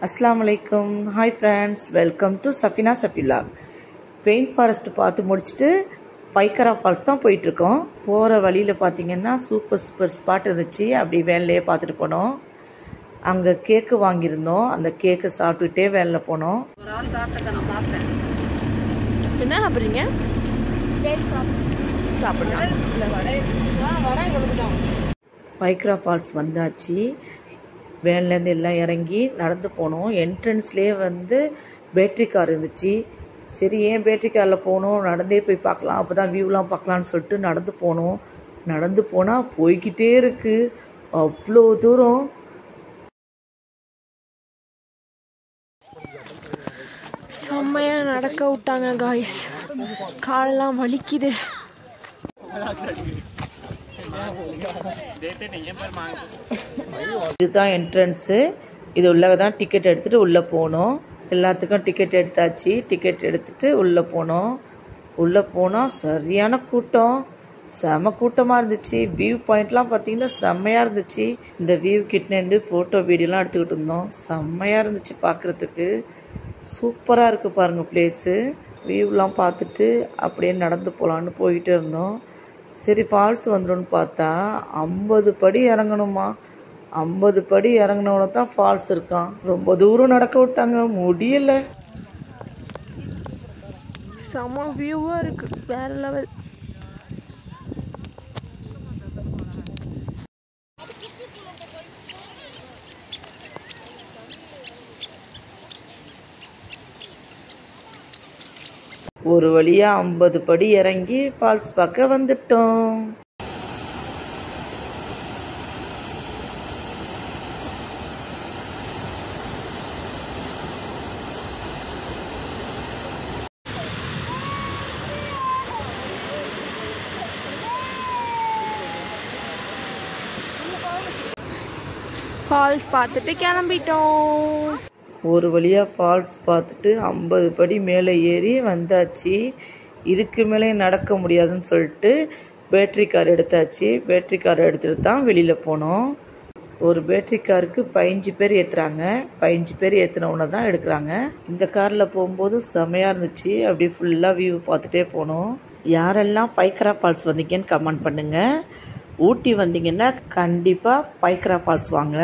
அஸ்ஸலாமு அலைக்கும். Hi friends, welcome to Safina சஃபிலாக். பெயின் ஃபாரஸ்ட் பார்த்து முடிச்சுட்டு பைக்கரா ஃபால்ஸ் தான் போயிட்டுருக்கோம். போகிற வழியில் பார்த்தீங்கன்னா சூப்பர் ஸ்பாட் இருந்துச்சு. அப்படி வேன்லேயே பார்த்துட்டு போனோம். அங்கே கேக்கு வாங்கியிருந்தோம். அந்த கேக்கை சாப்பிட்டுட்டே வேனில் போனோம். ஒரு ஆள் சாப்பிட்டதை நான் பார்த்தேன். என்ன சாப்பிட்றீங்க? பைக்கரா ஃபால்ஸ் வந்தாச்சு. வேன்லேருந்து எல்லாம் இறங்கி நடந்து போனோம். என்ட்ரன்ஸ்லேயே பேட்ரி கார் இருந்துச்சு. சரி, ஏன் பேட்ரி காரில் போகணும், நடந்தே போய் பார்க்கலாம், அப்போ தான் வியூலாம் பார்க்கலான்னு சொல்லிட்டு நடந்து போனோம். நடந்து போனால் போய்கிட்டே இருக்குது, அவ்வளோ தூரம். செம்மையாக நடக்க விட்டாங்க காய்ஸ். காலெல்லாம் வலிக்குது. இதுதான் என்ட்ரன்ஸு. இது உள்ளே தான் டிக்கெட் எடுத்துகிட்டு உள்ளே போனோம். எல்லாத்துக்கும் டிக்கெட் எடுத்தாச்சு. டிக்கெட் எடுத்துகிட்டு உள்ளே போனோம். உள்ளே போனால் சரியான கூட்டம், செம கூட்டமாக இருந்துச்சு. வியூ பாயிண்ட்லாம் பார்த்தீங்கன்னா செம்மையாக இருந்துச்சு. இந்த வியூ கிட்டேருந்து ஃபோட்டோ வீடியோலாம் எடுத்துக்கிட்டு இருந்தோம். செம்மையாக இருந்துச்சு பார்க்குறதுக்கு. சூப்பராக இருக்குது பாருங்கள் பிளேஸு. வியூலாம் பார்த்துட்டு அப்படியே நடந்து போகலான்னு போய்கிட்டே இருந்தோம். சரி, ஃபால்ஸ் வந்துடும்னு பார்த்தா 50 படி இறங்கணுமா. 50 படி இறங்கினோட தான் ஃபால்ஸ் இருக்கான். ரொம்ப தூரம் நடக்க விட்டாங்க, முடியலை. செம வியூவாக இருக்குது, வேறு லெவல். ஒரு வழியாக 50 படி இறங்கி ஃபால்ஸ் பார்க்க வந்துட்டோம். ஃபால்ஸ் பார்த்துட்டு கிளம்பிட்டோம். ஒரு வழியாக ஃபால்ஸ் பார்த்துட்டு 50 படி மேலே ஏறி வந்தாச்சு. இதுக்கு மேலே நடக்க முடியாதுன்னு சொல்லிட்டு பேட்ரி கார் எடுத்தாச்சு. பேட்ரி கார் எடுத்துகிட்டு தான் வெளியில் போனோம். ஒரு பேட்ரி காருக்கு 15 பேர் ஏற்றுறாங்க. 15 பேர் ஏற்றினவுடனே தான் எடுக்கிறாங்க. இந்த காரில் போகும்போது செமையாக இருந்துச்சு. அப்படியே ஃபுல்லாக வியூ பார்த்துட்டே போனோம். யாரெல்லாம் பைக்கரா ஃபால்ஸ் வந்தீங்கன்னு கமெண்ட் பண்ணுங்கள். ஊட்டி வந்தீங்கன்னா கண்டிப்பாக பைக்கரா ஃபால்ஸ் வாங்க.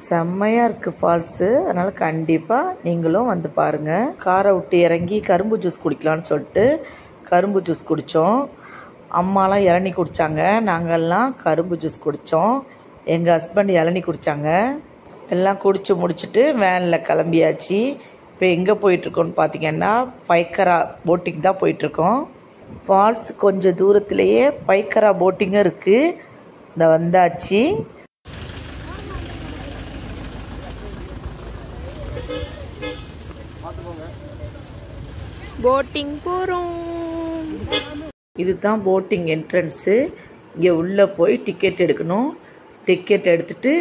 செம்மையாக இருக்குது ஃபால்ஸு. அதனால் கண்டிப்பாக நீங்களும் வந்து பாருங்கள். காரை விட்டு இறங்கி கரும்பு ஜூஸ் குடிக்கலான்னு சொல்லிட்டு கரும்பு ஜூஸ் குடித்தோம். அம்மாலாம் இளநீ குடித்தாங்க, நாங்கள்லாம் கரும்பு ஜூஸ் குடித்தோம். எங்கள் ஹஸ்பண்ட் இளநீ குடித்தாங்க. எல்லாம் குடித்து முடிச்சுட்டு வேனில் கிளம்பியாச்சு. இப்போ எங்கே போயிட்டுருக்கோன்னு பார்த்தீங்கன்னா பைக்கரா போட்டிங் தான் போயிட்டுருக்கோம். ஃபால்ஸ் கொஞ்சம் தூரத்துலேயே பைக்கரா போட்டிங்கும் இருக்குது. இந்த வந்தாச்சு. போட்டிங் போகிறோம். இதுதான் போட்டிங் என்ட்ரன்ஸு. இங்கே உள்ளே போய் டிக்கெட் எடுக்கணும். டிக்கெட் எடுத்துகிட்டு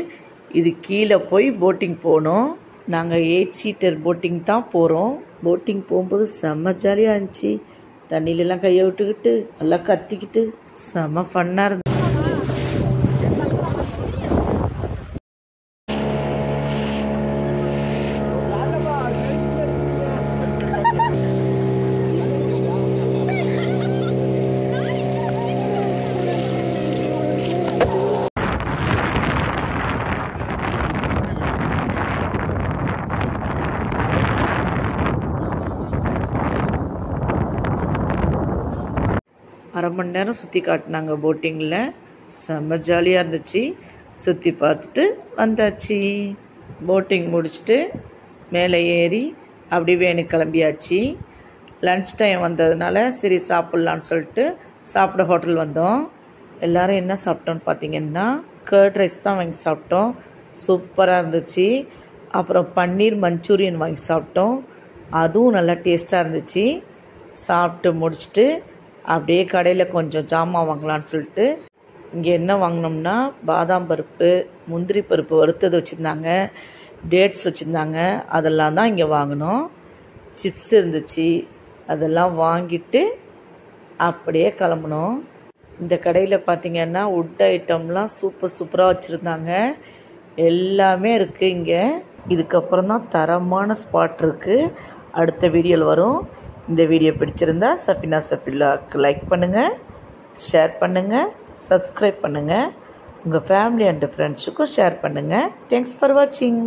இது கீழே போய் போட்டிங் போகணும். நாங்கள் 8 சீட்டர் போட்டிங் தான் போகிறோம். போட்டிங் போகும்போது செம்ம ஜாலியாக இருந்துச்சு. தண்ணியிலலாம் கையை விட்டுக்கிட்டு நல்லா கத்திக்கிட்டு செம்ம ஃபன்னாக இருந்துச்சு. அரை மணி நேரம் சுற்றி காட்டினாங்க போட்டிங்கில். செம்ம ஜாலியாக இருந்துச்சு. சுற்றி பார்த்துட்டு வந்தாச்சு. போட்டிங் முடிச்சுட்டு மேலே ஏறி அப்படி வேனுக்கு கிளம்பியாச்சு. லன்ச் டைம் வந்ததுனால சரி சாப்பிட்லான்னு சொல்லிட்டு சாப்பிட ஹோட்டல் வந்தோம். எல்லோரும் என்ன சாப்பிட்டோன்னு பார்த்தீங்கன்னா கர்ட் ரைஸ் தான் வாங்கி சாப்பிட்டோம். சூப்பராக இருந்துச்சு. அப்புறம் பன்னீர் மஞ்சூரியன் வாங்கி சாப்பிட்டோம். அதுவும் நல்லா டேஸ்ட்டாக இருந்துச்சு. சாப்பிட்டு முடிச்சுட்டு அப்படியே கடையில் கொஞ்சம் ஜாமான் வாங்கலான்னு சொல்லிட்டு இங்கே என்ன வாங்கினோம்னா பாதாம் பருப்பு, முந்திரி பருப்பு வறுத்தது வச்சுருந்தாங்க, டேட்ஸ் வச்சுருந்தாங்க. அதெல்லாம் தான் இங்கே வாங்கினோம். சிப்ஸ் இருந்துச்சு, அதெல்லாம் வாங்கிட்டு அப்படியே கிளம்புனோம். இந்த கடையில் பார்த்திங்கன்னா வுட் ஐட்டம்லாம் சூப்பராக வச்சுருந்தாங்க. எல்லாமே இருக்குது இங்கே. இதுக்கப்புறம் தான் தரமான ஸ்பாட் இருக்குது. அடுத்த வீடியோவில் வரும். இந்த வீடியோ பிடிச்சிருந்தா சஃபினா சஃபில்லாக்கு லைக் பண்ணுங்கள், ஷேர் பண்ணுங்கள், சப்ஸ்கிரைப் பண்ணுங்கள். உங்கள் ஃபேமிலி அண்ட் ஃப்ரெண்ட்ஸுக்கும் ஷேர் பண்ணுங்கள். தேங்க்ஸ் ஃபார் வாட்சிங்.